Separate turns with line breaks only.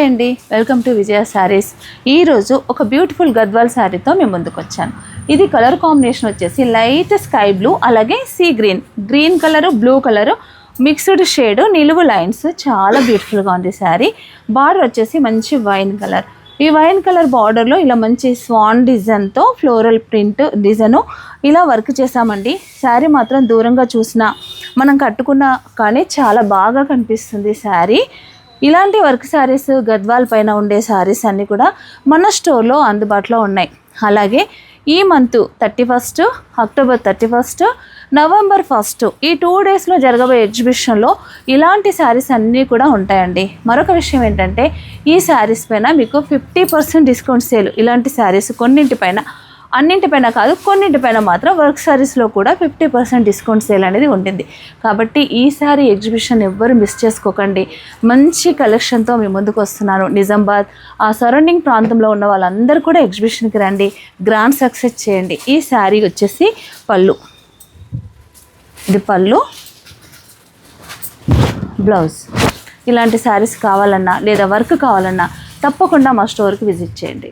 అండి welcome to విజయ శారీస్. ఈరోజు ఒక బ్యూటిఫుల్ గద్వాల్ శారీతో మేము ముందుకు వచ్చాను. ఇది కలర్ కాంబినేషన్ వచ్చేసి లైట్ స్కై బ్లూ, అలాగే sea green colour, blue colour mixed shade, నిలువు లైన్స్, చాలా బ్యూటిఫుల్గా ఉంది శారీ. బార్డర్ వచ్చేసి మంచి వైన్ కలర్. ఈ వైన్ కలర్ బార్డర్లో ఇలా మంచి స్వాన్ డిజైన్తో ఫ్లోరల్ ప్రింట్ డిజైను ఇలా వర్క్ చేసామండి. శారీ మాత్రం దూరంగా చూసినా మనం కట్టుకున్నా కానీ చాలా బాగా కనిపిస్తుంది శారీ. ఇలాంటి వర్క్ శారీస్ గద్వాల్ పైన ఉండే శారీస్ అన్నీ కూడా మన స్టోర్లో అందుబాటులో ఉన్నాయి. అలాగే ఈ మంత్ 31, అక్టోబర్ 31, నవంబర్ 1 ఈ 2 డేస్లో జరగబోయే ఎగ్జిబిషన్లో ఇలాంటి శారీస్ అన్నీ కూడా ఉంటాయండి. మరొక విషయం ఏంటంటే ఈ శారీస్ పైన మీకు 50% డిస్కౌంట్ సేల్. ఇలాంటి శారీస్ కొన్నింటిపైన, అన్నింటిపైన కాదు, కొన్నింటిపైన మాత్రం వర్క్ శారీస్లో కూడా 50% డిస్కౌంట్ సేల్ అనేది ఉంటుంది. కాబట్టి ఈ శారీ ఎగ్జిబిషన్ ఎవ్వరు మిస్ చేసుకోకండి. మంచి కలెక్షన్తో మీ ముందుకు వస్తున్నాను. నిజామాబాద్ ఆ సరౌండింగ్ ప్రాంతంలో ఉన్న వాళ్ళందరూ కూడా ఎగ్జిబిషన్కి రండి, గ్రాండ్ సక్సెస్ చేయండి. ఈ శారీ వచ్చేసి పళ్ళు, ఇది పళ్ళు, బ్లౌజ్. ఇలాంటి శారీస్ కావాలన్నా లేదా వర్క్ కావాలన్నా తప్పకుండా మా స్టోర్కి విజిట్ చేయండి.